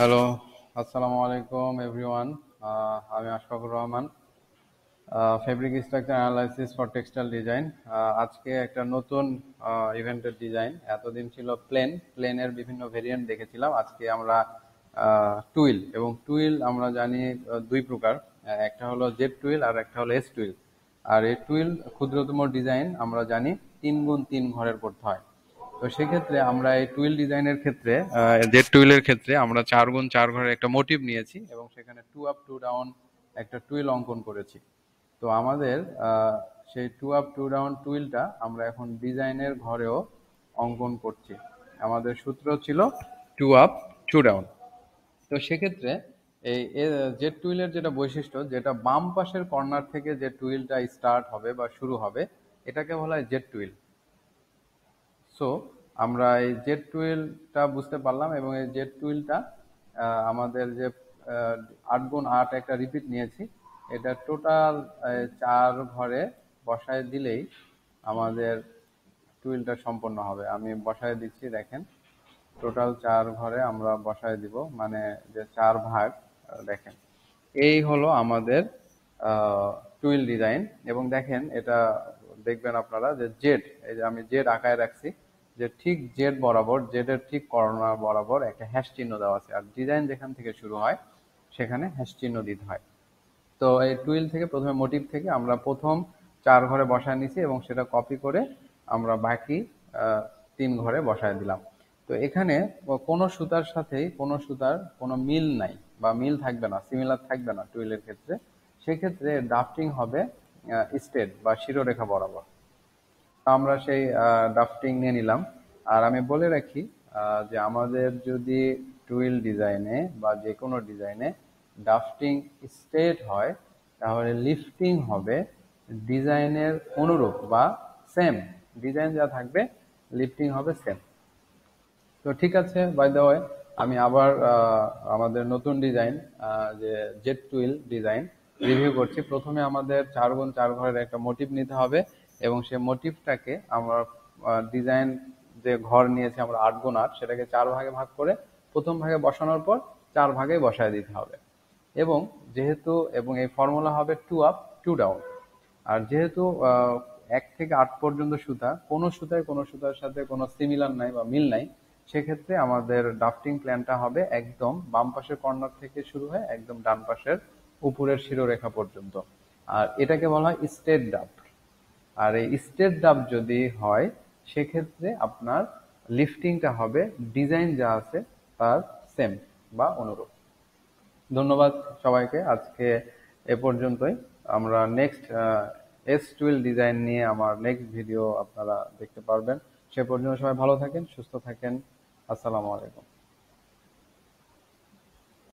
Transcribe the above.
Hello, আসসালামু আলাইকুম everyone. আমি Ashfakur Rahman, fabric structure analysis for textile design. আজকে একটা নতুন ইভেন্টের ডিজাইন। এতদিন ছিল প্লেনের বিভিন্ন ভেরিয়েন্ট দেখেছিলাম। আজকে আমরা টুইল, এবং টুইল আমরা জানি দুই প্রকার। একটা হলো জেড টুইল আর একটা হলো এস টুইল। আর এই টুইল ক্ষুদ্রতম ডিজাইন আমরা জানি 3x3 ঘরের করতে হয়। তো সেক্ষেত্রে আমরা এই টুইল ডিজাইনের ক্ষেত্রে, জেড টুইলের ক্ষেত্রে আমরা 4x4 ঘরের একটা মোটিভ নিয়েছি এবং সেখানে 2 up 2 down একটা টুইল অঙ্কন করেছি। তো আমাদের সেই 2 up 2 down টুইলটা আমরা এখন ডিজাইনের ঘরেও অঙ্কন করছি। আমাদের সূত্র ছিল 2 up 2 down। তো সেক্ষেত্রে এই জেড টুইলের যেটা বৈশিষ্ট্য, যেটা বাম পাশের কর্নার থেকে যে টুইলটা স্টার্ট হবে বা শুরু হবে, এটাকে বলা হয় জেড টুইল। সো আমরা এই জেড টুইলটা বুঝতে পারলাম, এবং এই জেড টুইলটা আমাদের যে 8x8 একটা রিপিট নিয়েছি, এটা টোটাল 4 ঘরে বসায় দিলেই আমাদের টুইলটা সম্পন্ন হবে। আমি বসায় দিচ্ছি, দেখেন। টোটাল 4 ঘরে আমরা বসায় দিব, মানে যে 4 ভাগ, দেখেন। এই হলো আমাদের টুইল ডিজাইন। এবং দেখেন, এটা দেখবেন আপনারা যে জেড, এই যে আমি জেড আঁকায় রাখছি, যে ঠিক জেড বরাবর, জেডের ঠিক কর্নার বরাবর একটা হ্যাশ চিহ্ন দেওয়া আছে। আর ডিজাইন যেখান থেকে শুরু হয় সেখানে হ্যাশ চিহ্ন দিতে হয়। তো এই টুইল থেকে, প্রথমে মোটিভ থেকে আমরা প্রথম 4 ঘরে বসায় নিছি এবং সেটা কপি করে আমরা বাকি 3 ঘরে বসায় দিলাম। তো এখানে কোনো সুতার সাথেই কোনো সুতার কোনো মিল নাই, বা মিল থাকবে না, সিমিলার থাকবে না টুইলের ক্ষেত্রে। সেক্ষেত্রে ড্রাফটিং হবে স্ট্রেট বা শিরোরেখা বরাবর। আমরা সেই ড্রাফটিং নিয়ে নিলাম। আর আমি বলে রাখি যে আমাদের যদি টুইল ডিজাইনে বা যে কোনো ডিজাইনে ড্রাফটিং স্ট্রেট হয়, তাহলে লিফটিং হবে ডিজাইনের অনুরূপ বা সেম। ডিজাইন যা থাকবে, লিফটিং হবে সেম। তো ঠিক আছে, বাই দ্য ওয়ে, আমি আবার আমাদের নতুন ডিজাইন, যে জেট টুইল ডিজাইন রিভিউ করছি। প্রথমে আমাদের 4x4 ঘরের একটা মোটিভ নিতে হবে, এবং সেই মোটিভটাকে আমরা ডিজাইন যে ঘর নিয়েছি আমরা 8x8, সেটাকে 4 ভাগে ভাগ করে প্রথম ভাগে বসানোর পর 4 ভাগে বসায় দিতে হবে। এবং যেহেতু, এবং এই ফর্মুলা হবে 2 up 2 down। আর যেহেতু 1 থেকে 8 পর্যন্ত সুতা, কোনো সুতায় কোনো সুতার সাথে কোনো সিমিলার নাই বা মিল নাই, সেক্ষেত্রে আমাদের ড্রাফটিং প্ল্যানটা হবে একদম বাম পাশের কর্নার থেকে শুরু হয়ে একদম ডান পাশের উপরের শিরোরেখা পর্যন্ত। আর এটাকে বলা হয় স্ট্রেট ড্রাফট। আর এই স্ট্রেট ড্রাফট যদি হয়, সেক্ষেত্রে আপনার লিফটিংটা হবে ডিজাইন যা আছে তার সেম বা অনুরূপ। ধন্যবাদ সবাইকে। আজকে এ পর্যন্তই। আমরা নেক্সট এস টুইল ডিজাইন নিয়ে আমার নেক্সট ভিডিও আপনারা দেখতে পারবেন। সে পর্যন্ত সবাই ভালো থাকেন, সুস্থ থাকেন। আসসালামু আলাইকুম।